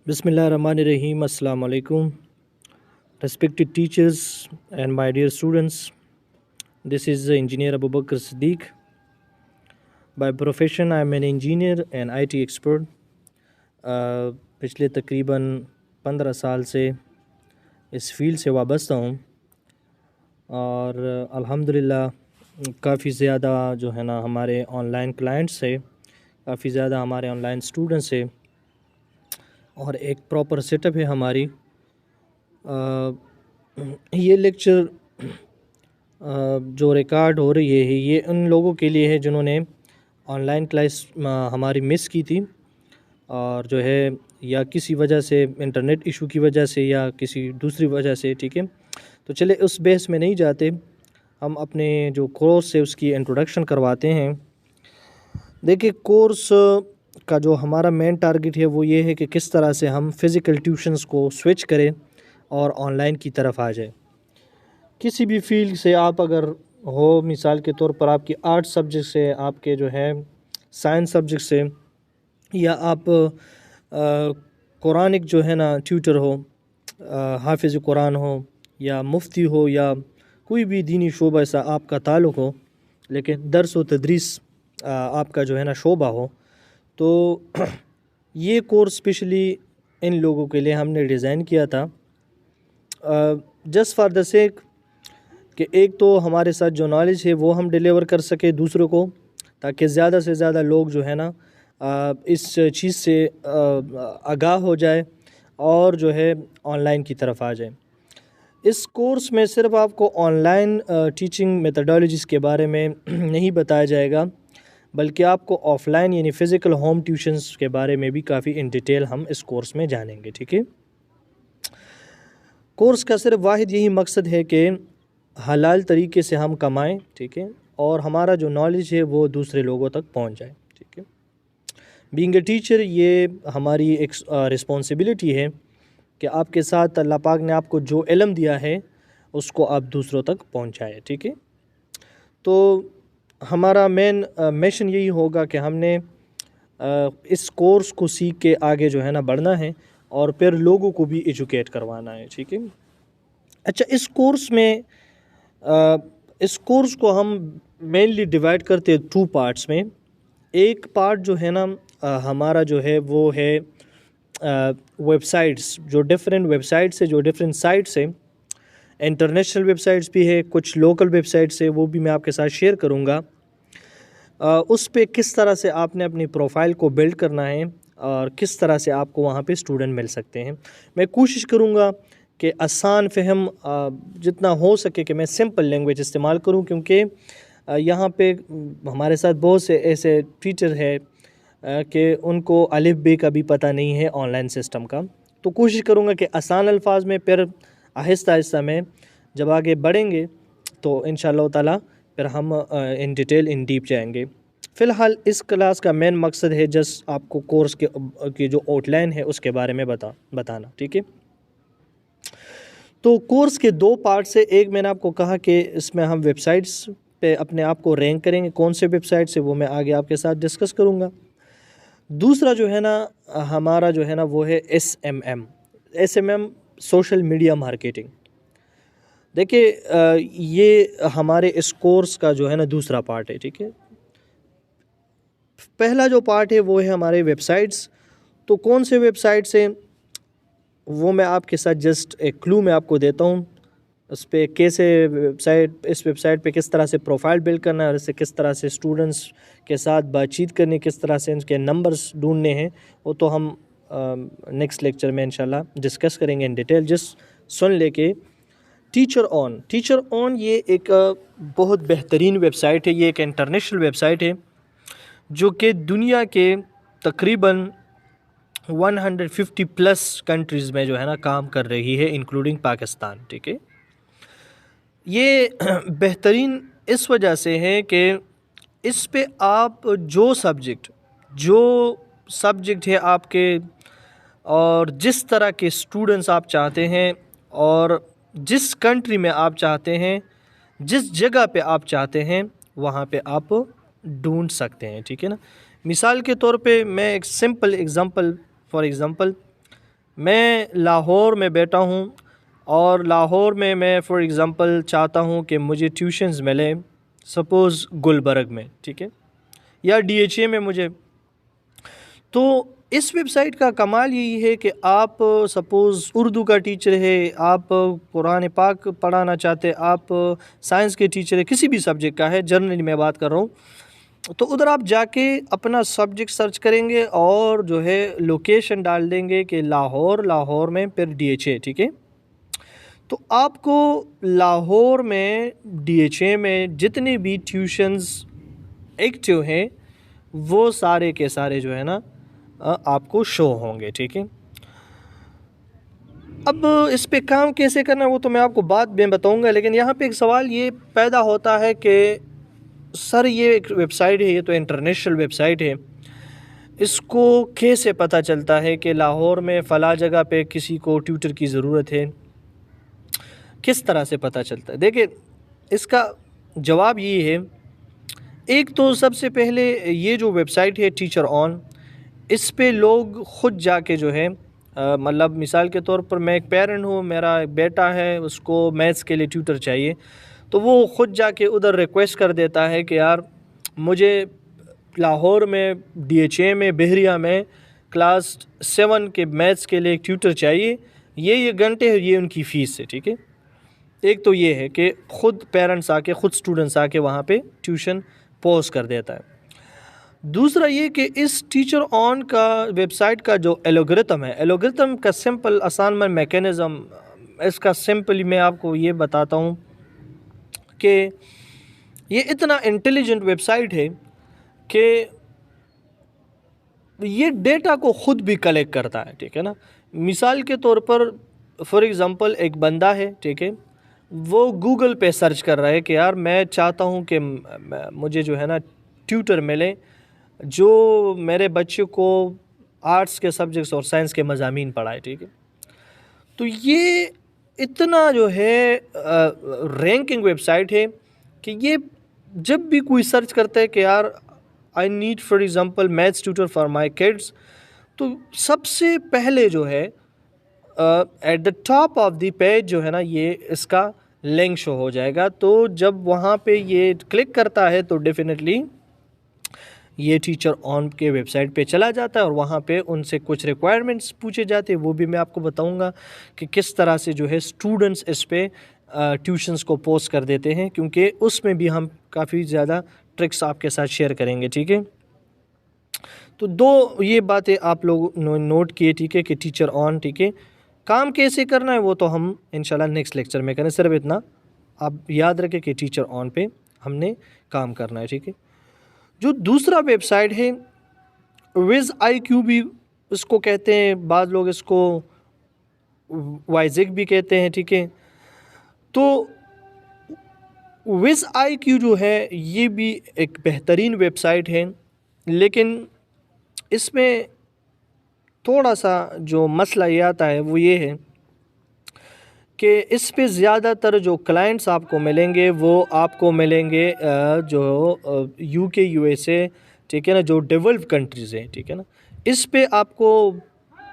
Bismillahirrahmanirrahim. Assalamu alaikum. Respected teachers and my dear students, this is Engineer Abu Bakr Siddiq. By profession, I am an engineer and IT expert. پچھلے تقریباً 15 سال سے اس field سے وابستہ ہوں اور الحمدللہ کافی زیادہ جو ہے نا ہمارے آن لائن کلائنٹس ہے، کافی زیادہ ہمارے آن لائن اسٹوڈنٹس ہے اور ایک پراپر سیٹ اپ ہے ہماری. یہ لیکچر جو ریکارڈ ہو رہی ہے یہ ان لوگوں کے لیے ہے جنہوں نے آن لائن کلاس ہماری مس کی تھی اور جو ہے یا کسی وجہ سے انٹرنیٹ ایشو کی وجہ سے یا کسی دوسری وجہ سے. ٹھیک ہے، تو چلے اس بحث میں نہیں جاتے، ہم اپنے جو کورس ہے اس کی انٹروڈکشن کرواتے ہیں. دیکھیں، کورس کا جو ہمارا مین ٹارگٹ ہے وہ یہ ہے کہ کس طرح سے ہم فزیکل ٹیوشنز کو سوئچ کریں اور آن لائن کی طرف آ جائیں. کسی بھی فیلڈ سے آپ اگر ہو، مثال کے طور پر آپ کی آرٹ سبجیکٹ سے، آپ کے جو ہے سائنس سبجیکٹ سے، یا آپ قرآنک جو ہے نا ٹیوٹر ہو، حافظ قرآن ہو یا مفتی ہو یا کوئی بھی دینی شعبہ سے آپ کا تعلق ہو، لیکن درس و تدریس آپ کا جو ہے نا شعبہ ہو، تو یہ کورس اسپیشلی ان لوگوں کے لیے ہم نے ڈیزائن کیا تھا جسٹ فار دا سیک کہ ایک تو ہمارے ساتھ جو نالج ہے وہ ہم ڈیلیور کر سکے دوسروں کو، تاکہ زیادہ سے زیادہ لوگ جو ہے نا اس چیز سے آگاہ ہو جائے اور جو ہے آن لائن کی طرف آ جائیں. اس کورس میں صرف آپ کو آن لائن ٹیچنگ میتھڈالوجیز کے بارے میں نہیں بتایا جائے گا، بلکہ آپ کو آف لائن یعنی فزیکل ہوم ٹیوشنز کے بارے میں بھی کافی ان ڈیٹیل ہم اس کورس میں جانیں گے. ٹھیک ہے، کورس کا صرف واحد یہی مقصد ہے کہ حلال طریقے سے ہم کمائیں، ٹھیک ہے، اور ہمارا جو نالج ہے وہ دوسرے لوگوں تک پہنچ جائے. ٹھیک ہے، بینگ اے ٹیچر یہ ہماری ایک رسپانسبلٹی ہے کہ آپ کے ساتھ اللہ پاک نے آپ کو جو علم دیا ہے اس کو آپ دوسروں تک پہنچائے. ٹھیک ہے، تو ہمارا مین میشن یہی ہوگا کہ ہم نے اس کورس کو سیکھ کے آگے جو ہے نا بڑھنا ہے اور پھر لوگوں کو بھی ایجوکیٹ کروانا ہے. ٹھیک ہے، اچھا، اس کورس کو ہم مینلی ڈیوائڈ کرتے ہیں 2 پارٹس میں. ایک پارٹ جو ہے نا ہمارا جو ہے وہ ہے ویب سائٹس، جو ڈفرینٹ ویب سائٹس ہے، جو ڈفرینٹ سائٹس ہیں، انٹرنیشنل ویب سائٹس بھی ہے، کچھ لوکل ویب سائٹس ہے، وہ بھی میں آپ کے ساتھ شیئر کروں گا. اس پہ کس طرح سے آپ نے اپنی پروفائل کو بلڈ کرنا ہے اور کس طرح سے آپ کو وہاں پہ اسٹوڈنٹ مل سکتے ہیں. میں کوشش کروں گا کہ آسان فہم جتنا ہو سکے کہ میں سمپل لینگویج استعمال کروں، کیونکہ یہاں پہ ہمارے ساتھ بہت سے ایسے ٹیچر ہے کہ ان کو الف بے کا بھی پتہ نہیں ہے آن لائن سسٹم کا. تو کوشش کروں گا کہ آسان الفاظ میں، پھر آہستہ آہستہ میں جب آگے بڑھیں گے تو انشاءاللہ تعالیٰ پھر ہم ان ڈیٹیل ان ڈیپ جائیں گے. فی الحال اس کلاس کا مین مقصد ہے جسٹ آپ کو کورس کی جو آؤٹ لائن ہے اس کے بارے میں بتانا. ٹھیک ہے، تو کورس کے 2 پارٹس ہے. ایک میں نے آپ کو کہا کہ اس میں ہم ویب سائٹس پہ اپنے آپ کو رینک کریں گے، کون سے ویب سائٹس ہے وہ میں آگے آپ کے ساتھ ڈسکس کروں گا. دوسرا جو ہے نا ہمارا جو ہے نا وہ ہے S M M social media marketing. دیکھیں، یہ ہمارے اس کورس کا جو ہے نا دوسرا پارٹ ہے. ٹھیک ہے، پہلا جو پارٹ ہے وہ ہے ہمارے ویب سائٹس. تو کون سے ویب سائٹس ہیں وہ میں آپ کے ساتھ جسٹ ایک کلو میں آپ کو دیتا ہوں. اس پہ کیسے اس ویب سائٹ پہ کس طرح سے پروفائل بلڈ کرنا ہے اور اس سے کس طرح سے اسٹوڈنٹس کے ساتھ بات چیت کرنی، کس طرح سے ان کے نمبرز ڈھونڈنے ہیں، وہ تو ہم نیکسٹ لیکچر میں انشاءاللہ ڈسکس کریں گے ان ڈیٹیل. جس سن لے کے ٹیچر آن یہ ایک بہت بہترین ویب سائٹ ہے. یہ ایک انٹرنیشنل ویب سائٹ ہے جو کہ دنیا کے تقریباً 150+ کنٹریز میں جو ہے نا کام کر رہی ہے، انکلوڈنگ پاکستان. ٹھیک ہے، یہ بہترین اس وجہ سے ہے کہ اس پہ آپ جو سبجیکٹ ہے آپ کے اور جس طرح کے اسٹوڈنٹس آپ چاہتے ہیں اور جس کنٹری میں آپ چاہتے ہیں، جس جگہ پہ آپ چاہتے ہیں وہاں پہ آپ ڈھونڈ سکتے ہیں. ٹھیک ہے نا، مثال کے طور پہ میں ایک سمپل ایگزامپل فار ایگزامپل میں لاہور میں بیٹھا ہوں اور لاہور میں میں فار ایگزامپل چاہتا ہوں کہ مجھے ٹیوشنز ملے سپوز گلبرگ میں، ٹھیک ہے، یا ڈی ایچ اے میں مجھے. تو اس ویب سائٹ کا کمال یہی ہے کہ آپ سپوز اردو کا ٹیچر ہے، آپ قرآن پاک پڑھانا چاہتے، آپ سائنس کے ٹیچر ہے، کسی بھی سبجیکٹ کا ہے، جنرلی میں بات کر رہا ہوں، تو ادھر آپ جا کے اپنا سبجیکٹ سرچ کریں گے اور جو ہے لوکیشن ڈال دیں گے کہ لاہور میں پھر ڈی ایچ اے، ٹھیک ہے. تو آپ کو لاہور میں ڈی ایچ اے میں جتنے بھی ٹیوشنز ایکٹیو ہیں وہ سارے کے سارے جو ہے نا آپ کو شو ہوں گے، ٹھیک ہے. اب اس پہ کام کیسے کرنا ہے وہ تو میں آپ کو بعد میں بتاؤں گا، لیکن یہاں پہ ایک سوال یہ پیدا ہوتا ہے کہ سر یہ ایک ویب سائٹ ہے، یہ تو انٹرنیشنل ویب سائٹ ہے، اس کو کیسے پتہ چلتا ہے کہ لاہور میں فلاں جگہ پہ کسی کو ٹیوٹر کی ضرورت ہے، کس طرح سے پتہ چلتا ہے؟ دیکھیں اس کا جواب یہ ہے، ایک تو سب سے پہلے یہ جو ویب سائٹ ہے ٹیچر آن، اس پہ لوگ خود جا کے جو ہے مطلب مثال کے طور پر میں ایک پیرنٹ ہوں، میرا ایک بیٹا ہے، اس کو میتھس کے لیے ٹیوٹر چاہیے، تو وہ خود جا کے ادھر ریکویسٹ کر دیتا ہے کہ یار مجھے لاہور میں ڈی ایچ اے میں بحریہ میں کلاس 7 کے میتھس کے لیے ایک ٹیوٹر چاہیے، یہ گھنٹے یہ ان کی فیس ہے، ٹھیک ہے. ایک تو یہ ہے کہ خود پیرنٹس آ کے خود اسٹوڈنٹس آ کے وہاں پہ ٹیوشن پوز کر دیتا ہے. دوسرا یہ کہ اس ٹیچر آن کا ویب سائٹ کا جو ایلوگریتم ہے، ایلوگریتم کا سمپل آسان میں میکینزم، اس کا سمپلی میں آپ کو یہ بتاتا ہوں کہ یہ اتنا انٹیلیجنٹ ویب سائٹ ہے کہ یہ ڈیٹا کو خود بھی کلیکٹ کرتا ہے، ٹھیک ہے نا. مثال کے طور پر فار ایگزامپل ایک بندہ ہے، ٹھیک ہے، وہ گوگل پہ سرچ کر رہا ہے کہ یار میں چاہتا ہوں کہ مجھے جو ہے نا ٹیوٹر ملے جو میرے بچے کو آرٹس کے سبجیکٹس اور سائنس کے مضامین پڑھائے، ٹھیک ہے. تو یہ اتنا جو ہے رینکنگ ویب سائٹ ہے کہ یہ جب بھی کوئی سرچ کرتا ہے کہ یار I need for example maths tutor for my kids, تو سب سے پہلے جو ہے at the top of the page جو ہے نا یہ اس کا لنک شو ہو جائے گا. تو جب وہاں پہ یہ کلک کرتا ہے تو ڈیفینیٹلی یہ ٹیچر آن کے ویب سائٹ پہ چلا جاتا ہے اور وہاں پہ ان سے کچھ ریکوائرمنٹس پوچھے جاتے ہیں، وہ بھی میں آپ کو بتاؤں گا کہ کس طرح سے جو ہے اسٹوڈنٹس اس پہ ٹیوشنس کو پوسٹ کر دیتے ہیں، کیونکہ اس میں بھی ہم کافی زیادہ ٹرکس آپ کے ساتھ شیئر کریں گے، ٹھیک ہے. تو دو یہ باتیں آپ لوگ نوٹ کیے، ٹھیک ہے، کہ ٹیچر آن، ٹھیک ہے، کام کیسے کرنا ہے وہ تو ہم انشاءاللہ نیکسٹ لیکچر میں کریں. صرف اتنا آپ یاد رکھیں کہ ٹیچر آن پہ ہم نے کام کرنا ہے، ٹھیک ہے. جو دوسرا ویب سائٹ ہے ویز آئی کیو بھی اس کو کہتے ہیں، بعض لوگ اس کو وائزک بھی کہتے ہیں، ٹھیک ہے. تو ویز آئی کیو جو ہے یہ بھی ایک بہترین ویب سائٹ ہے، لیکن اس میں تھوڑا سا جو مسئلہ یہ آتا ہے وہ یہ ہے کہ اس پہ زیادہ تر جو کلائنٹس آپ کو ملیں گے وہ آپ کو ملیں گے جو یو کے یو ایس اے، ٹھیک ہے نا، جو ڈیولپ کنٹریز ہیں، ٹھیک ہے نا. اس پہ آپ کو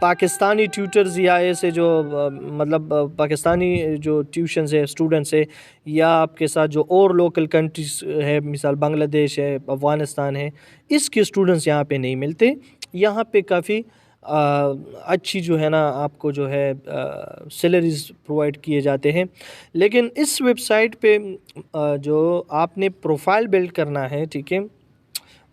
پاکستانی ٹیوٹرز یا ایسے جو مطلب پاکستانی جو ٹیوشنز ہے اسٹوڈنٹس ہے، یا آپ کے ساتھ جو اور لوکل کنٹریز ہے، مثال بنگلہ دیش ہے، افغانستان ہے، اس کے اسٹوڈنٹس یہاں پہ نہیں ملتے. یہاں پہ کافی اچھی جو ہے نا آپ کو جو ہے سیلریز پرووائڈ کیے جاتے ہیں. لیکن اس ویب سائٹ پہ جو آپ نے پروفائل بلڈ کرنا ہے، ٹھیک ہے،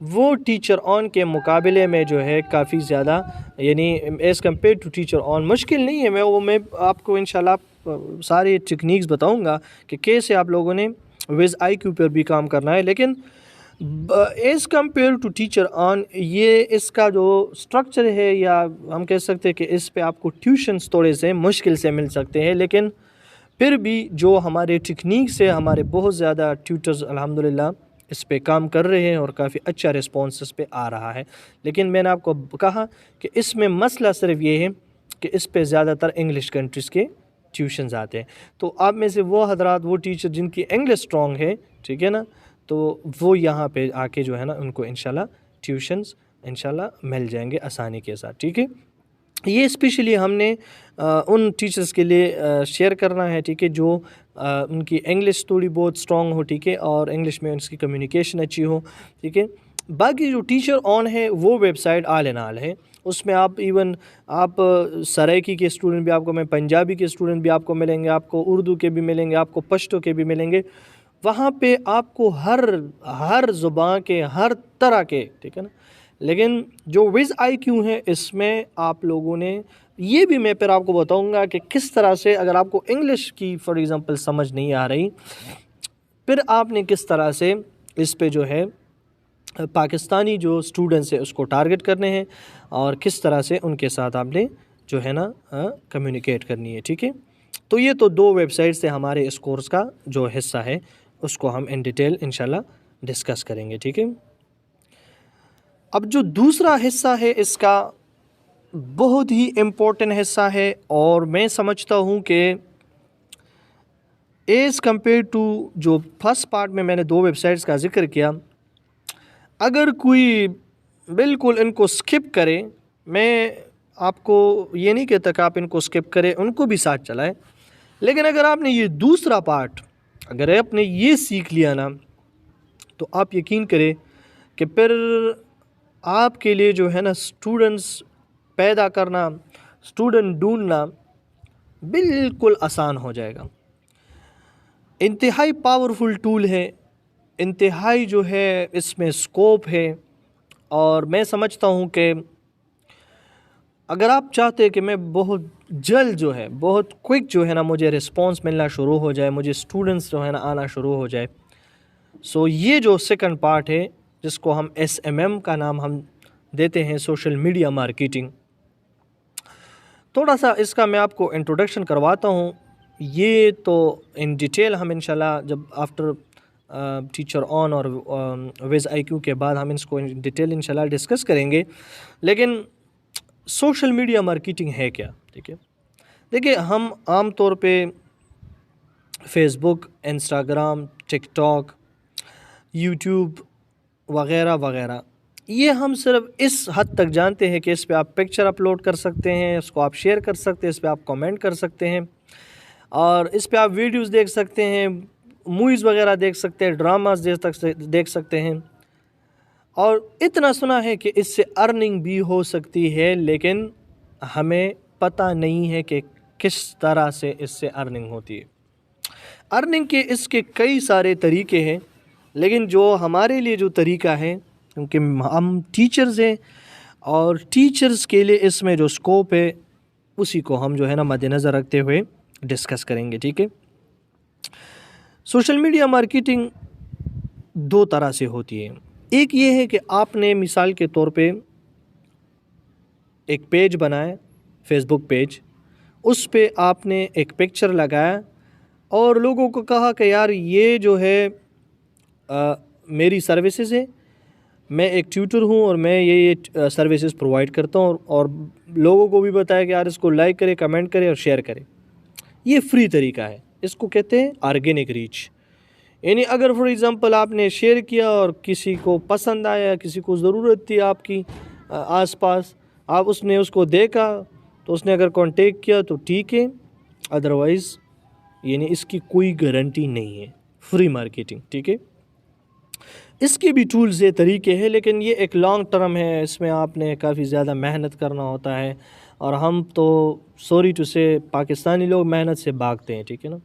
وہ ٹیچر آن کے مقابلے میں جو ہے کافی زیادہ یعنی as compare to teacher on مشکل نہیں ہے. میں آپ کو انشاءاللہ سارے ٹیکنیکس بتاؤں گا کہ کیسے آپ لوگوں نے ویز آئی کیو پر بھی کام کرنا ہے. لیکن as compare to teacher on یہ اس کا جو اسٹرکچر ہے، یا ہم کہہ سکتے ہیں کہ اس پہ آپ کو ٹیوشنس تھوڑے سے مشکل سے مل سکتے ہیں، لیکن پھر بھی جو ہمارے ٹیکنیکس ہے، ہمارے بہت زیادہ ٹیوٹرز الحمدللہ اس پہ کام کر رہے ہیں اور کافی اچھا رسپانس اس پہ آ رہا ہے. لیکن میں نے آپ کو کہا کہ اس میں مسئلہ صرف یہ ہے کہ اس پہ زیادہ تر انگلش کنٹریز کے ٹیوشنز آتے ہیں. تو آپ میں سے وہ حضرات، وہ ٹیچر جن کی انگلش اسٹرانگ ہے، ٹھیک ہے نا، تو وہ یہاں پہ آ کے جو ہے نا ان کو انشاءاللہ ٹیوشنز انشاءاللہ مل جائیں گے آسانی کے ساتھ، ٹھیک ہے. یہ اسپیشلی ہم نے ان ٹیچرز کے لیے شیئر کرنا ہے، ٹھیک ہے، جو ان کی انگلش تھوڑی بہت اسٹرانگ ہو، ٹھیک ہے، اور انگلش میں ان کی کمیونیکیشن اچھی ہو، ٹھیک ہے۔ باقی جو ٹیچر آن ہے وہ ویب سائٹ آل ان آل ہے، اس میں آپ ایون آپ سرائکی کے اسٹوڈنٹ بھی آپ کو، میں پنجابی کے اسٹوڈنٹ بھی آپ کو ملیں گے، آپ کو اردو کے بھی ملیں گے، آپ کو پشتو کے بھی ملیں گے، وہاں پہ آپ کو ہر زبان کے ہر طرح کے، ٹھیک ہے نا۔ لیکن جو وز آئی کیو ہے اس میں آپ لوگوں نے یہ بھی، میں پھر آپ کو بتاؤں گا کہ کس طرح سے اگر آپ کو انگلش کی فار ایگزامپل سمجھ نہیں آ رہی، پھر آپ نے کس طرح سے اس پہ جو ہے پاکستانی جو اسٹوڈنٹس ہیں اس کو ٹارگٹ کرنے ہیں، اور کس طرح سے ان کے ساتھ آپ نے جو ہے نا کمیونیکیٹ کرنی ہے، ٹھیک ہے۔ تو یہ تو 2 ویب سائٹ سے ہمارے اس کورس کا جو حصہ ہے اس کو ہم ان ڈیٹیل انشاءاللہ ڈسکس کریں گے، ٹھیک ہے۔ اب جو دوسرا حصہ ہے اس کا بہت ہی امپورٹنٹ حصہ ہے، اور میں سمجھتا ہوں کہ ایز کمپیئر ٹو جو فرسٹ پارٹ میں نے 2 ویب سائٹس کا ذکر کیا، اگر کوئی بالکل ان کو سکپ کرے، میں آپ کو یہ نہیں کہتا کہ آپ ان کو سکپ کریں، ان کو بھی ساتھ چلائیں، لیکن اگر آپ نے یہ دوسرا پارٹ اگر آپ نے یہ سیکھ لیا نا، تو آپ یقین کریں کہ پھر آپ کے لیے جو ہے نا اسٹوڈنٹس پیدا کرنا، اسٹوڈنٹ ڈھونڈنا بالکل آسان ہو جائے گا۔ انتہائی پاورفل ٹول ہے، انتہائی جو ہے اس میں اسکوپ ہے، اور میں سمجھتا ہوں کہ اگر آپ چاہتے کہ میں بہت جلد جو ہے بہت کوئک جو ہے نا مجھے رسپانس ملنا شروع ہو جائے، مجھے اسٹوڈنٹس جو ہے نا آنا شروع ہو جائے، سو یہ جو سیکنڈ پارٹ ہے جس کو ہم SMM کا نام ہم دیتے ہیں، سوشل میڈیا مارکیٹنگ، تھوڑا سا اس کا میں آپ کو انٹروڈکشن کرواتا ہوں۔ یہ تو ان ڈیٹیل ہم انشاءاللہ جب آفٹر ٹیچر آن اور وز آئی کیو کے بعد ہم اس کو ان ڈیٹیل انشاءاللہ ڈسکس کریں گے، لیکن سوشل میڈیا مارکیٹنگ ہے کیا، ٹھیک ہے۔ دیکھیے، ہم عام طور پہ فیس بک، انسٹاگرام، ٹک ٹاک، یوٹیوب وغیرہ وغیرہ، یہ ہم صرف اس حد تک جانتے ہیں کہ اس پہ آپ پکچر اپلوڈ کر سکتے ہیں، اس کو آپ شیئر کر سکتے ہیں، اس پہ آپ کامنٹ کر سکتے ہیں، اور اس پہ آپ ویڈیوز دیکھ سکتے ہیں، موویز وغیرہ دیکھ سکتے ہیں، ڈراماز دیکھ سکتے ہیں، اور اتنا سنا ہے کہ اس سے ارننگ بھی ہو سکتی ہے، لیکن ہمیں پتہ نہیں ہے کہ کس طرح سے اس سے ارننگ ہوتی ہے۔ ارننگ کے اس کے کئی سارے طریقے ہیں، لیکن جو ہمارے لیے جو طریقہ ہے، کیونکہ ہم ٹیچرز ہیں اور ٹیچرز کے لیے اس میں جو سکوپ ہے اسی کو ہم جو ہے نا مد نظر رکھتے ہوئے ڈسکس کریں گے، ٹھیک ہے۔ سوشل میڈیا مارکیٹنگ 2 طرح سے ہوتی ہے۔ ایک یہ ہے کہ آپ نے مثال کے طور پہ ایک پیج بنایا، فیس بک پیج، اس پہ آپ نے ایک پکچر لگایا اور لوگوں کو کہا کہ یار یہ جو ہے میری سروسز ہے، میں ایک ٹیوٹر ہوں اور میں یہ سروسز پرووائڈ کرتا ہوں، اور لوگوں کو بھی بتایا کہ یار اس کو لائک کرے، کمنٹ کرے اور شیئر کرے۔ یہ فری طریقہ ہے، اس کو کہتے ہیں آرگینک ریچ۔ یعنی اگر فار ایگزامپل آپ نے شیئر کیا اور کسی کو پسند آیا، کسی کو ضرورت تھی آپ کی آس پاس، اس نے اس کو دیکھا تو اس نے اگر کانٹیکٹ کیا تو ٹھیک ہے، ادروائز یعنی اس کی کوئی گارنٹی نہیں ہے، فری مارکیٹنگ، ٹھیک ہے۔ اس کے بھی ٹولز یہ طریقے ہیں، لیکن یہ ایک لانگ ٹرم ہے، اس میں آپ نے کافی زیادہ محنت کرنا ہوتا ہے، اور ہم تو سوری ٹو سے پاکستانی لوگ محنت سے بھاگتے ہیں، ٹھیک ہے نا۔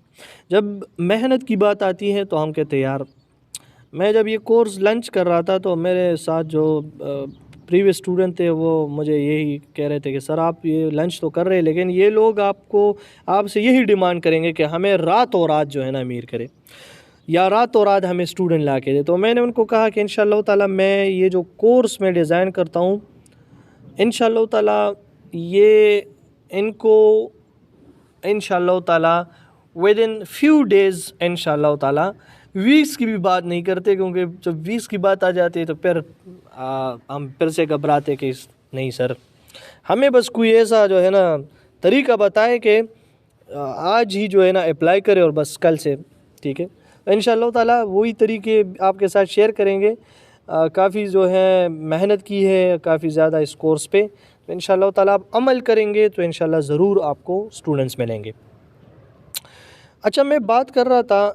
جب محنت کی بات آتی ہے تو ہم کہتے ہیں یار، میں جب یہ کورس لنچ کر رہا تھا تو میرے ساتھ جو پریویس اسٹوڈنٹ تھے وہ مجھے یہی کہہ رہے تھے کہ سر آپ یہ لنچ تو کر رہے ہیں، لیکن یہ لوگ آپ سے یہی ڈیمانڈ کریں گے کہ ہمیں راتوں رات جو ہے نا امیر کرے، یا راتوں رات ہمیں اسٹوڈنٹ لا کے دے۔ تو میں نے ان کو کہا کہ انشاءاللہ تعالیٰ میں یہ جو کورس میں ڈیزائن کرتا ہوں، انشاءاللہ تعالیٰ یہ ان کو انشاءاللہ تعالیٰ ود ان فیو ڈیز انشاءاللہ تعالیٰ، ویکس کی بھی بات نہیں کرتے، کیونکہ جب ویکس کی بات آ جاتی ہے تو پھر ہم پھر سے گھبراتے کہ نہیں سر، ہمیں بس کوئی ایسا جو ہے نا طریقہ بتائے کہ آج ہی جو ہے نا اپلائی کرے اور بس کل سے، ٹھیک ہے۔ انشاءاللہ تعالیٰ وہی طریقے آپ کے ساتھ شیئر کریں گے۔ کافی جو ہے محنت کی ہے کافی زیادہ اس کورس پہ، تو انشاءاللہ تعالیٰ آپ عمل کریں گے تو انشاءاللہ ضرور آپ کو اسٹوڈنٹس ملیں گے۔ اچھا، میں بات کر رہا تھا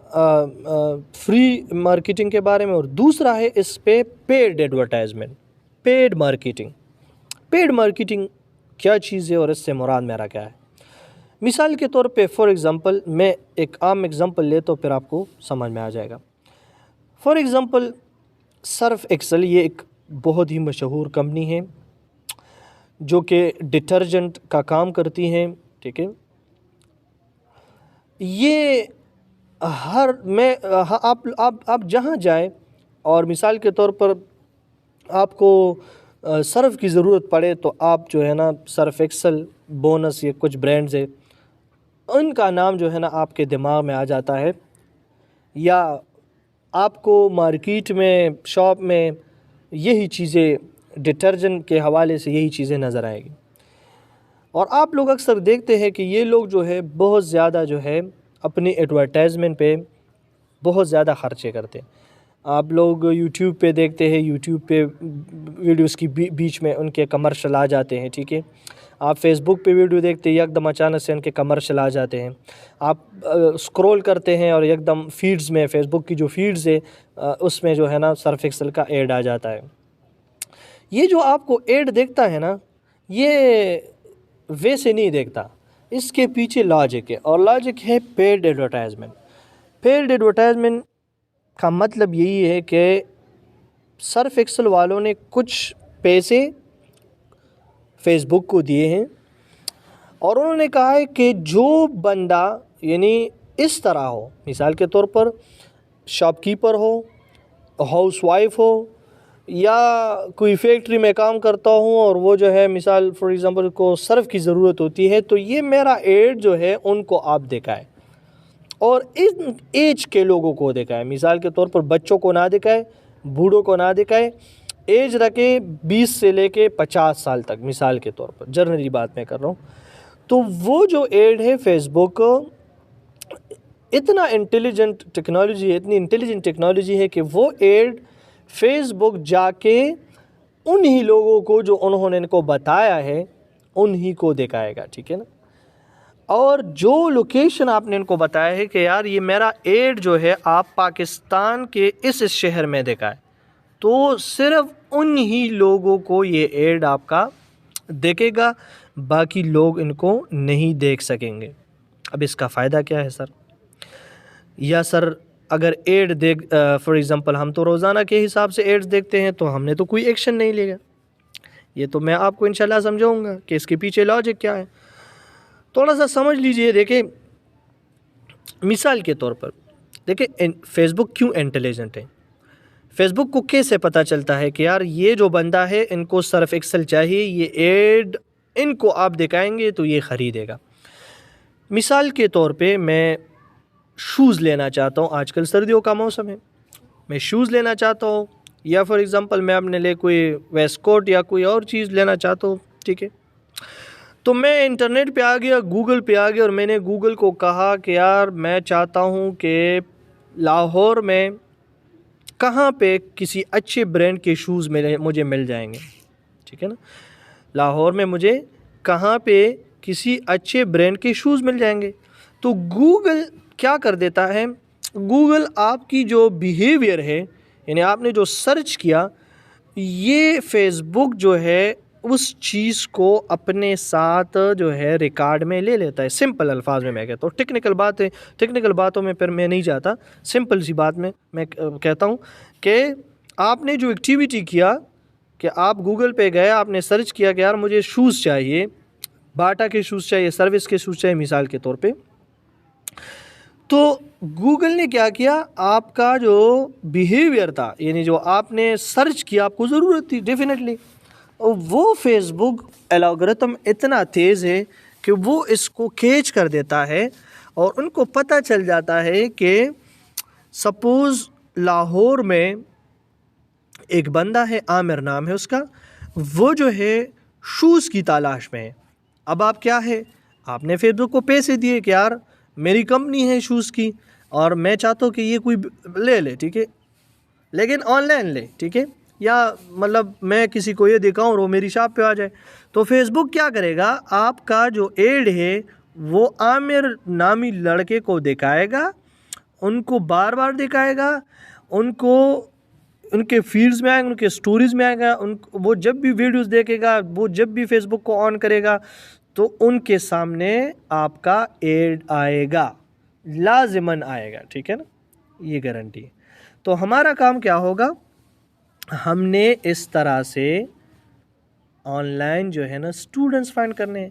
فری مارکیٹنگ کے بارے میں، اور دوسرا ہے اس پہ paid advertisement, paid marketing. Paid marketing کیا چیز ہے اور اس سے مراد میرا کیا ہے؟ مثال کے طور پہ فار ایگزامپل میں ایک عام ایگزامپل لے تو پھر آپ کو سمجھ میں آ جائے گا۔ فار ایگزامپل سرف ایکسل، یہ ایک بہت ہی مشہور کمپنی ہے جو کہ ڈٹرجنٹ کا کام کرتی ہیں، ٹھیک ہے۔ یہ آپ جہاں جائیں اور مثال کے طور پر آپ کو سرف کی ضرورت پڑے تو آپ جو ہے نا سرف ایکسل، بونس، یہ کچھ برانڈز ہے، ان کا نام جو ہے نا آپ کے دماغ میں آ جاتا ہے، یا آپ کو مارکیٹ میں، شاپ میں یہی چیزیں ڈٹرجنٹ کے حوالے سے یہی چیزیں نظر آئیں گی۔ اور آپ لوگ اکثر دیکھتے ہیں کہ یہ لوگ جو ہے بہت زیادہ جو ہے اپنی ایڈورٹائزمنٹ پہ بہت زیادہ خرچے کرتے ہیں۔ آپ لوگ یوٹیوب پہ دیکھتے ہیں، یوٹیوب پہ ویڈیوز کی بیچ میں ان کے کمرشل آ جاتے ہیں، ٹھیک ہے۔ آپ فیس بک پہ ویڈیو دیکھتے ہیں، یکدم اچانک سے ان کے کمرشل آ جاتے ہیں۔ آپ اسکرول کرتے ہیں اور یکدم فیڈز میں، فیس بک کی جو فیڈز ہے اس میں جو ہے نا سرف ایکسل کا ایڈ آ جاتا ہے۔ یہ جو آپ کو ایڈ دیکھتا ہے نا، یہ ویسے نہیں دیکھتا، اس کے پیچھے لاجک ہے، اور لاجک ہے پیڈ ایڈورٹائزمنٹ۔ پیڈ ایڈورٹائزمنٹ کا مطلب یہی ہے کہ سرف ایکسل والوں نے کچھ پیسے فیس بک کو دیے ہیں، اور انہوں نے کہا ہے کہ جو بندہ یعنی اس طرح ہو، مثال کے طور پر شاپ کیپر ہو، ہاؤس وائف ہو، یا کوئی فیکٹری میں کام کرتا ہوں اور وہ جو ہے مثال فار ایگزامپل کو سرف کی ضرورت ہوتی ہے، تو یہ میرا ایڈ جو ہے ان کو آپ دکھائے، اور ان ایج کے لوگوں کو دکھائے۔ مثال کے طور پر بچوں کو نہ دکھائے، بوڑھوں کو نہ دکھائے، ایج رکھے 20 سے لے کے 50 سال تک، مثال کے طور پر جنرلی بات میں کر رہا ہوں۔ تو وہ جو ایڈ ہے فیس بک اتنا انٹیلیجنٹ ٹیکنالوجی ہے، اتنی انٹیلیجنٹ ٹیکنالوجی ہے کہ وہ ایڈ فیس بک جا کے انہی لوگوں کو جو انہوں نے ان کو بتایا ہے انہی کو دکھائے گا، ٹھیک ہے نا۔ اور جو لوکیشن آپ نے ان کو بتایا ہے کہ یار یہ میرا ایڈ جو ہے آپ پاکستان کے اس شہر میں دکھائے، تو صرف انہی لوگوں کو یہ ایڈ آپ کا دیکھے گا، باقی لوگ ان کو نہیں دیکھ سکیں گے۔ اب اس کا فائدہ کیا ہے سر؟ یا سر اگر ایڈ فار ایگزامپل ہم تو روزانہ کے حساب سے ایڈز دیکھتے ہیں تو ہم نے تو کوئی ایکشن نہیں لیا۔ یہ تو میں آپ کو انشاءاللہ سمجھاؤں گا کہ اس کے پیچھے لاجک کیا ہے، تھوڑا سا سمجھ لیجئے۔ دیکھیں مثال کے طور پر دیکھیں فیس بک کیوں انٹیلیجنٹ ہے، فیس بک کو کیسے پتہ چلتا ہے کہ یار یہ جو بندہ ہے ان کو سرف ایکسل چاہیے، یہ ایڈ ان کو آپ دکھائیں گے تو یہ خریدے گا۔ مثال کے طور پہ میں شوز لینا چاہتا ہوں، آج کل سردیوں کا موسم ہے، میں شوز لینا چاہتا ہوں، یا فار ایگزامپل میں اپنے لیے کوئی ویسٹ کوٹ یا کوئی اور چیز لینا چاہتا ہوں، ٹھیک ہے۔ تو میں انٹرنیٹ پہ آ گیا، گوگل پہ آ گیا، اور میں نے گوگل کو کہا کہ یار میں چاہتا ہوں کہ لاہور میں کہاں پہ کسی اچھے برانڈ کے شوز مجھے مل جائیں گے، ٹھیک ہے نا۔ لاہور میں مجھے کہاں پہ کسی اچھے برانڈ کے شوز مل جائیں گے، تو گوگل کیا کر دیتا ہے، گوگل آپ کی جو بیہیویئر ہے، یعنی آپ نے جو سرچ کیا، یہ فیس بک جو ہے اس چیز کو اپنے ساتھ جو ہے ریکارڈ میں لے لیتا ہے۔ سمپل الفاظ میں کہتا ہوں، ٹیکنیکل باتوں میں پھر میں نہیں جاتا، سمپل سی بات میں کہتا ہوں کہ آپ نے جو ایکٹیویٹی کیا کہ آپ گوگل پہ گئے، آپ نے سرچ کیا کہ یار مجھے شوز چاہیے، باٹا کے شوز چاہیے، سروس کے شوز چاہیے مثال کے طور پہ، تو گوگل نے کیا کیا، آپ کا جو بیہیویئر تھا، یعنی جو آپ نے سرچ کیا، آپ کو ضرورت تھی ڈیفینیٹلی، وہ فیس بک الگورتھم اتنا تیز ہے کہ وہ اس کو کیچ کر دیتا ہے، اور ان کو پتہ چل جاتا ہے کہ سپوز لاہور میں ایک بندہ ہے، عامر نام ہے اس کا، وہ جو ہے شوز کی تلاش میں ہے۔ اب آپ کیا ہے، آپ نے فیس بک کو پیسے دیے کہ یار میری کمپنی ہے شوز کی اور میں چاہتا ہوں کہ یہ کوئی لے لے، ٹھیک ہے، لیکن آن لائن لے، ٹھیک ہے، یا مطلب میں کسی کو یہ دکھاؤں اور وہ میری شاپ پہ آ جائے. تو فیس بک کیا کرے گا, آپ کا جو ایڈ ہے وہ عامر نامی لڑکے کو دکھائے گا, ان کو بار بار دکھائے گا, ان کو ان کے فیڈز میں آئے گا, ان کے سٹوریز میں آئے گا, وہ جب بھی ویڈیوز دیکھے گا, وہ جب بھی فیس بک کو آن کرے گا تو ان کے سامنے آپ کا ایڈ آئے گا, لازماً آئے گا. ٹھیک ہے نا, یہ گارنٹی ہے. تو ہمارا کام کیا ہوگا, ہم نے اس طرح سے آن لائن جو ہے نا اسٹوڈنٹس فائنڈ کرنے ہیں.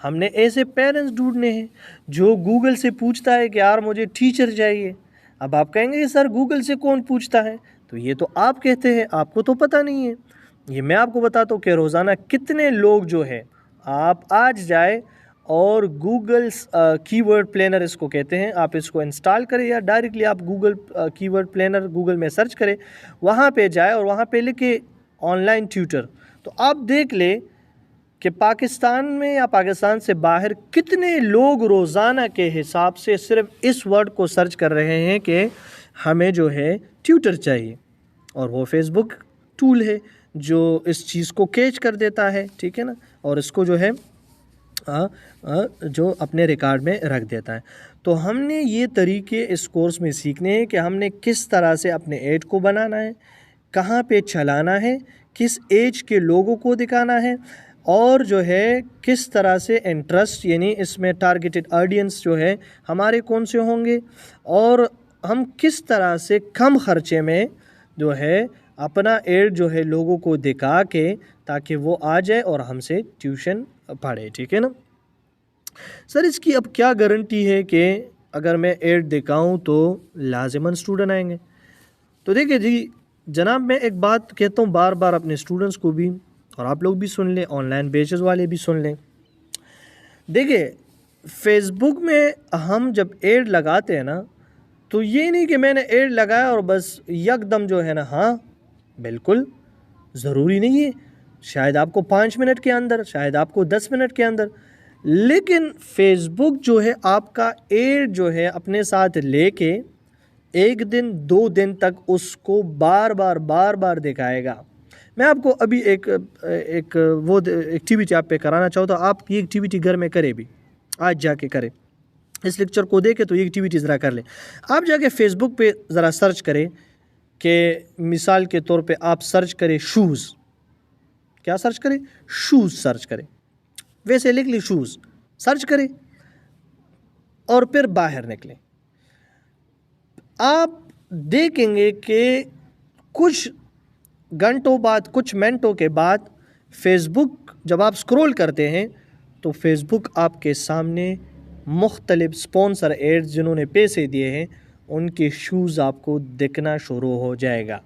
ہم نے ایسے پیرنٹس ڈھونڈنے ہیں جو گوگل سے پوچھتا ہے کہ یار مجھے ٹیچر چاہیے. اب آپ کہیں گے کہ سر گوگل سے کون پوچھتا ہے, تو یہ تو آپ کہتے ہیں, آپ کو تو پتہ نہیں ہے. یہ میں آپ کو بتاتا ہوں کہ روزانہ کتنے لوگ جو ہے, آپ آج جائے اور گوگل کی ورڈ پلینر اس کو کہتے ہیں, آپ اس کو انسٹال کریں یا ڈائریکٹلی آپ گوگل کی ورڈ پلینر گوگل میں سرچ کریں, وہاں پہ جائے اور وہاں پہ لکھے آن لائن ٹیوٹر, تو آپ دیکھ لیں کہ پاکستان میں یا پاکستان سے باہر کتنے لوگ روزانہ کے حساب سے صرف اس ورڈ کو سرچ کر رہے ہیں کہ ہمیں جو ہے ٹیوٹر چاہیے. اور وہ فیس بک ٹول ہے جو اس چیز کو کیچ کر دیتا ہے. ٹھیک ہے نا, اور اس کو جو ہے جو اپنے ریکارڈ میں رکھ دیتا ہے. تو ہم نے یہ طریقے اس کورس میں سیکھنے ہیں کہ ہم نے کس طرح سے اپنے ایڈ کو بنانا ہے, کہاں پہ چلانا ہے, کس ایج کے لوگوں کو دکھانا ہے, اور جو ہے کس طرح سے انٹرسٹ یعنی اس میں ٹارگیٹڈ آڈینس جو ہے ہمارے کون سے ہوں گے, اور ہم کس طرح سے کم خرچے میں جو ہے اپنا ایڈ جو ہے لوگوں کو دکھا کے تاکہ وہ آ جائے اور ہم سے ٹیوشن پڑھے. ٹھیک ہے نا. سر اس کی اب کیا گارنٹی ہے کہ اگر میں ایڈ دکھاؤں تو لازماً اسٹوڈنٹ آئیں گے؟ تو دیکھیں جی جناب, میں ایک بات کہتا ہوں بار بار اپنے اسٹوڈنٹس کو بھی, اور آپ لوگ بھی سن لیں, آن لائن بیچز والے بھی سن لیں. دیکھیں فیس بک میں ہم جب ایڈ لگاتے ہیں نا, تو یہ نہیں کہ میں نے ایڈ لگایا اور بس یک دم جو ہے نا, ہاں بالکل ضروری نہیں ہے, شاید آپ کو 5 منٹ کے اندر, شاید آپ کو 10 منٹ کے اندر, لیکن فیس بک جو ہے آپ کا ایڈ جو ہے اپنے ساتھ لے کے 1 دن 2 دن تک اس کو بار بار دکھائے گا. میں آپ کو ابھی ایک وہ ایکٹیویٹی آپ پہ کرانا چاہتا ہوں. آپ یہ ایکٹیویٹی گھر میں کرے بھی, آج جا کے کرے, اس لیکچر کو دیکھے تو یہ ایکٹیویٹی ذرا کر لیں. آپ جا کے فیس بک پہ ذرا سرچ کریں کہ مثال کے طور پہ آپ سرچ کریں شوز. کیا سرچ کریں؟ شوز سرچ کریں, ویسے لکھ لی شوز, سرچ کریں اور پھر باہر نکلیں. آپ دیکھیں گے کہ کچھ گھنٹوں بعد, کچھ منٹوں کے بعد فیس بک جب آپ سکرول کرتے ہیں تو فیس بک آپ کے سامنے مختلف سپانسر ایڈز جنہوں نے پیسے دیے ہیں ان کے شوز آپ کو دکھنا شروع ہو جائے گا.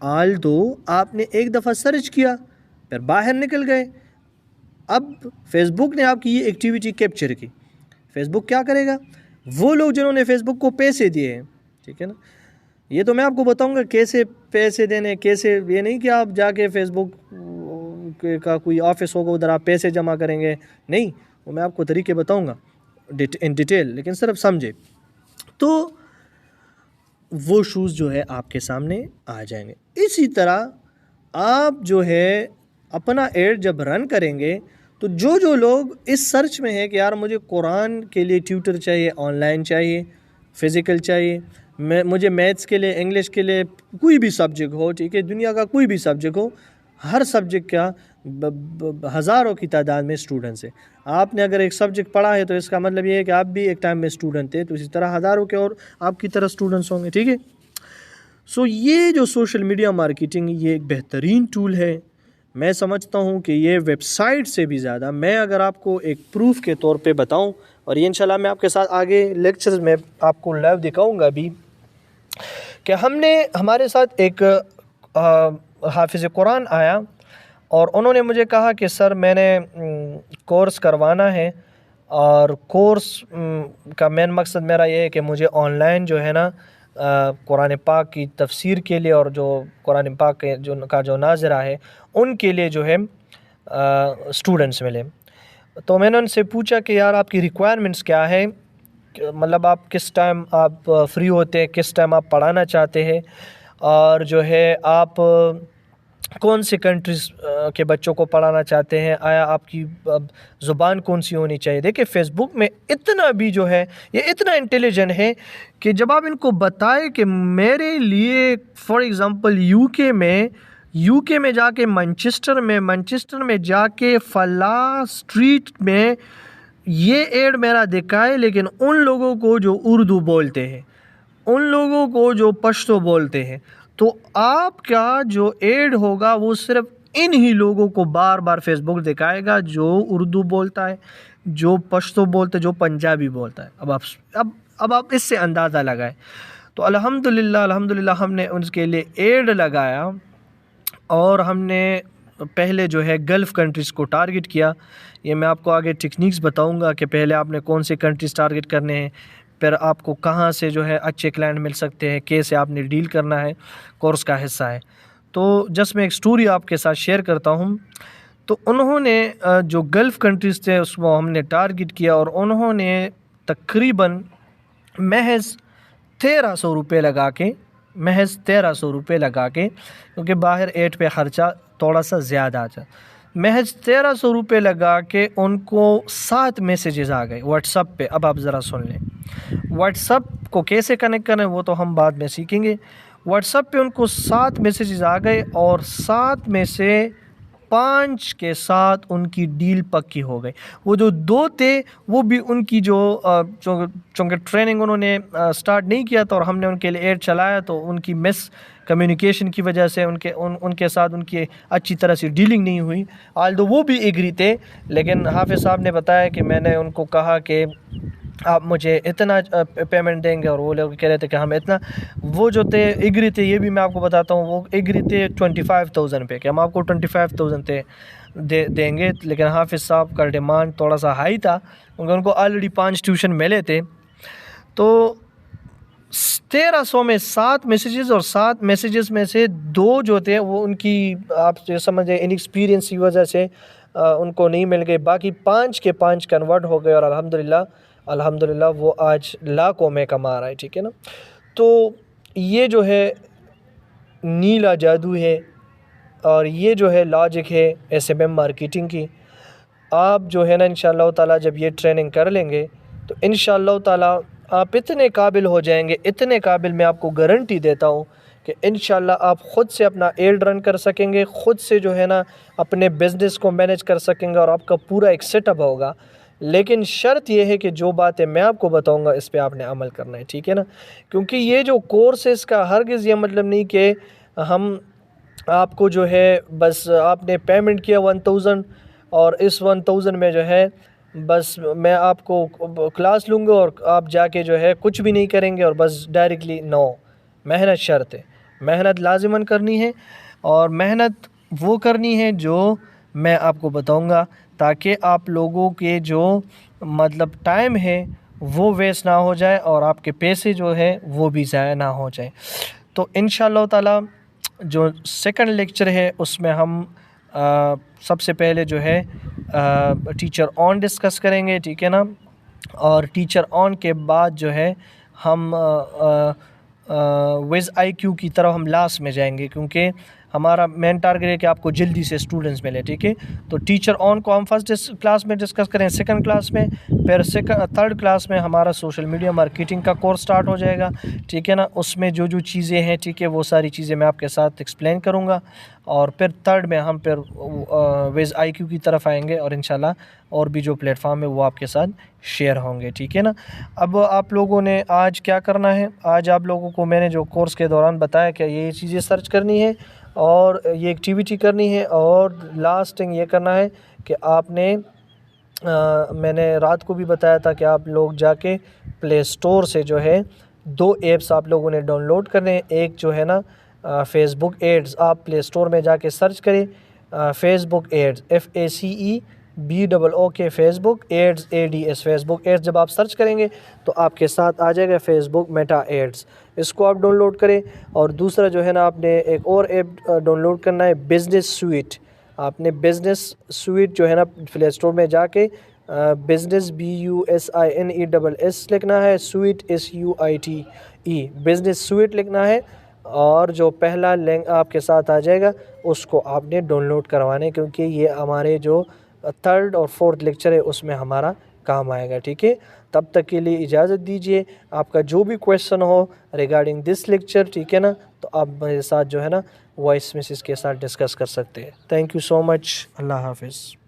آلدو آپ نے ایک دفعہ سرچ کیا پھر باہر نکل گئے, اب فیس بک نے آپ کی یہ ایکٹیویٹی کیپچر کی. فیس بک کیا کرے گا, وہ لوگ جنہوں نے فیس بک کو پیسے دیے ہیں, ٹھیک ہے نا, یہ تو میں آپ کو بتاؤں گا کیسے پیسے دینے, کیسے, یہ نہیں کہ آپ جا کے فیس بک کا کوئی آفس ہوگا ادھر آپ پیسے جمع کریں گے, نہیں, وہ میں آپ کو طریقے بتاؤں گا ان ڈیٹیل, لیکن صرف سمجھے. تو وہ شوز جو ہے آپ کے سامنے آ جائیں گے. اسی طرح آپ جو ہے اپنا ایڈ جب رن کریں گے تو جو لوگ اس سرچ میں ہے کہ یار مجھے قرآن کے لیے ٹیوٹر چاہیے, آن لائن چاہیے, فزیکل چاہیے, مجھے میتھس کے لیے, انگلش کے لیے, کوئی بھی سبجیکٹ ہو, ٹھیک ہے, دنیا کا کوئی بھی سبجیکٹ ہو, ہر سبجیکٹ کا ہزاروں کی تعداد میں اسٹوڈنٹس ہیں. آپ نے اگر ایک سبجیکٹ پڑھا ہے تو اس کا مطلب یہ ہے کہ آپ بھی ایک ٹائم میں اسٹوڈنٹ تھے, تو اسی طرح ہزاروں کے اور آپ کی طرح اسٹوڈنٹس ہوں گے. ٹھیک ہے. سو یہ جو سوشل میڈیا مارکیٹنگ یہ ایک بہترین ٹول ہے. میں سمجھتا ہوں کہ یہ ویب سائٹ سے بھی زیادہ, میں اگر آپ کو ایک پروف کے طور پہ بتاؤں, اور یہ انشاءاللہ میں آپ کے ساتھ آگے لیکچرز میں آپ کو لائیو دکھاؤں گا بھی, کہ ہمارے ساتھ ایک حافظ قرآن آیا اور انہوں نے مجھے کہا کہ سر میں نے کورس کروانا ہے, اور کورس کا مین مقصد میرا یہ ہے کہ مجھے آن لائن جو ہے نا قرآن پاک کی تفسیر کے لیے, اور جو قرآن پاک کے جو ناظرہ ہے ان کے لیے جو ہے اسٹوڈنٹس ملے. تو میں نے ان سے پوچھا کہ یار آپ کی ریکوائرمنٹس کیا ہے, مطلب آپ کس ٹائم آپ فری ہوتے ہیں, کس ٹائم آپ پڑھانا چاہتے ہیں, اور جو ہے آپ کون سی کنٹریز کے بچوں کو پڑھانا چاہتے ہیں, آیا آپ کی زبان کون سی ہونی چاہیے. دیکھیں فیس بک میں اتنا بھی جو ہے یہ اتنا انٹیلیجنٹ ہے کہ جب آپ ان کو بتائیں کہ میرے لیے فار ایگزامپل یو کے میں جا کے منچسٹر میں جا کے فلاں اسٹریٹ میں یہ ایڈ میرا دکھائے, لیکن ان لوگوں کو جو اردو بولتے ہیں, ان لوگوں کو جو پشتو بولتے ہیں, تو آپ کا جو ایڈ ہوگا وہ صرف ان ہی لوگوں کو بار بار فیس بک دکھائے گا جو اردو بولتا ہے, جو پشتو بولتا ہے, جو پنجابی بولتا ہے. اب آپ اس سے اندازہ لگائیں. تو الحمدللہ ہم نے ان کے لیے ایڈ لگایا اور ہم نے پہلے جو ہے گلف کنٹریز کو ٹارگٹ کیا. یہ میں آپ کو آگے ٹیکنیکس بتاؤں گا کہ پہلے آپ نے کون سے کنٹریز ٹارگٹ کرنے ہیں, پھر آپ کو کہاں سے جو ہے اچھے کلائنٹ مل سکتے ہیں, کیسے آپ نے ڈیل کرنا ہے, کورس کا حصہ ہے. تو جس میں ایک سٹوری آپ کے ساتھ شیئر کرتا ہوں. تو انہوں نے جو گلف کنٹریز تھے اس کو ہم نے ٹارگٹ کیا اور انہوں نے تقریباً محض 1300 روپے لگا کے, کیونکہ باہر ایڈ پہ خرچہ تھوڑا سا زیادہ آ جائے, محض 1300 روپے لگا کے ان کو 7 میسیجز آ گئے واٹس ایپ پہ. اب آپ ذرا سن لیں, واٹس ایپ کو کیسے کنیکٹ کریں وہ تو ہم بعد میں سیکھیں گے. واٹس ایپ پہ ان کو 7 میسیجز آ گئے اور 7 میں سے 5 کے ساتھ ان کی ڈیل پکی ہو گئی. وہ جو 2 تھے وہ بھی ان کی چونکہ ٹریننگ انہوں نے سٹارٹ نہیں کیا تھا اور ہم نے ان کے لیے ایڈ چلایا, تو ان کی مس کمیونیکیشن کی وجہ سے ان کے ساتھ ان کی اچھی طرح سے ڈیلنگ نہیں ہوئی. آلدو وہ بھی ایگری تھے, لیکن حافظ صاحب نے بتایا کہ میں نے ان کو کہا کہ آپ مجھے اتنا پیمنٹ دیں گے, اور وہ لوگ کہہ رہے تھے کہ ہم اتنا. وہ جو تھے ایگری تھے, یہ بھی میں آپ کو بتاتا ہوں, وہ ایگری تھے 25,000 پہ کہ ہم آپ کو 25,000 دیں گے. لیکن حافظ صاحب کا ڈیمانڈ تھوڑا سا ہائی تھا کیونکہ ان کو آلریڈی 5 ٹیوشن ملے تھے. تو 1300 میں 7 میسیجز, اور 7 میسیجز میں سے 2 جو تھے وہ ان کی آپ جو سمجھیں انیکسپیرینس کی وجہ سے ان کو نہیں مل گئے. باقی 5 کے 5 کنورٹ ہو گئے اور الحمدللہ وہ آج لاکھوں میں کما رہا ہے. ٹھیک ہے نا. تو یہ جو ہے نیلا جادو ہے اور یہ جو ہے لاجک ہے SMM مارکیٹنگ کی. آپ جو ہے نا انشاءاللہ تعالیٰ جب یہ ٹریننگ کر لیں گے تو انشاءاللہ تعالیٰ آپ اتنے قابل ہو جائیں گے, اتنے قابل, میں آپ کو گارنٹی دیتا ہوں کہ انشاءاللہ آپ خود سے اپنا ایڈ رن کر سکیں گے, خود سے جو ہے نا اپنے بزنس کو مینیج کر سکیں گے, اور آپ کا پورا ایک سیٹ اپ ہوگا. لیکن شرط یہ ہے کہ جو باتیں میں آپ کو بتاؤں گا اس پہ آپ نے عمل کرنا ہے. ٹھیک ہے نا. کیونکہ یہ جو کورس ہے اس کا ہرگز یہ مطلب نہیں کہ ہم آپ کو جو ہے بس آپ نے پیمنٹ کیا 1000 اور اس 1000 میں جو ہے بس میں آپ کو کلاس لوں گا اور آپ جا کے جو ہے کچھ بھی نہیں کریں گے اور بس ڈائریکٹلی. نو, محنت شرط ہے, محنت لازماً کرنی ہے, اور محنت وہ کرنی ہے جو میں آپ کو بتاؤں گا, تاکہ آپ لوگوں کے جو مطلب ٹائم ہے وہ ویسٹ نہ ہو جائے اور آپ کے پیسے جو ہے وہ بھی ضائع نہ ہو جائے. تو انشاءاللہ تعالیٰ جو سیکنڈ لیکچر ہے اس میں ہم سب سے پہلے جو ہے ٹیچر آن ڈسکس کریں گے. ٹھیک ہے نا. اور ٹیچر آن کے بعد جو ہے ہم ویز IQ کی طرف ہم لاسٹ میں جائیں گے, کیونکہ ہمارا مین ٹارگیٹ ہے کہ آپ کو جلدی سے اسٹوڈنٹس ملے. ٹھیک ہے. تو ٹیچر آن کو ہم فرسٹ کلاس میں ڈسکس کریں, سیکنڈ کلاس میں, پھر تھرڈ کلاس میں ہمارا سوشل میڈیا مارکیٹنگ کا کورس سٹارٹ ہو جائے گا. ٹھیک ہے نا. اس میں جو چیزیں ہیں, ٹھیک ہے, وہ ساری چیزیں میں آپ کے ساتھ ایکسپلین کروں گا, اور پھر تھرڈ میں ہم پھر ویز IQ کی طرف آئیں گے, اور انشاءاللہ اور بھی جو پلیٹ فارم ہے وہ آپ کے ساتھ شیئر ہوں گے. ٹھیک ہے نا. اب آپ لوگوں نے آج کیا کرنا ہے, آج آپ لوگوں کو میں نے جو کورس کے دوران بتایا کہ یہ چیزیں سرچ کرنی ہے اور یہ ایکٹیویٹی کرنی ہے, اور لاسٹنگ یہ کرنا ہے کہ آپ نے میں نے رات کو بھی بتایا تھا کہ آپ لوگ جا کے پلے اسٹور سے جو ہے 2 ایپس آپ لوگوں نے ڈاؤن لوڈ کرنے ہیں. ایک جو ہے نا فیس بک ایڈز, آپ پلے اسٹور میں جا کے سرچ کریں فیس بک ایڈز, FACEBOOK فیس بک ایڈز, ADS فیس بک ایڈز. جب آپ سرچ کریں گے تو آپ کے ساتھ آ جائے گا فیس بک میٹا ایڈز, اس کو آپ ڈاؤن لوڈ کریں. اور دوسرا جو ہے نا آپ نے ایک اور ایپ ڈاؤن لوڈ کرنا ہے, بزنس سویٹ. آپ نے بزنس سویٹ جو ہے نا پلے اسٹور میں جا کے بزنس BUSINESS لکھنا ہے, سویٹ SUITE, بزنس سویٹ لکھنا ہے, اور جو پہلا لنک آپ کے ساتھ آ جائے گا اس کو آپ نے ڈاؤن لوڈ کروانے، کیونکہ یہ ہمارے جو 3rd اور 4th لیکچر ہے اس میں ہمارا کام آئے گا. ٹھیک ہے، تب تک کے لیے اجازت دیجیے. آپ کا جو بھی question who regarding this lecture, ٹھیک ہے نا، تو آپ میرے ساتھ جو ہے نا وائس میسیج کے ساتھ ڈسکس کر سکتے ہیں. تھینک یو سو مچ. اللہ حافظ.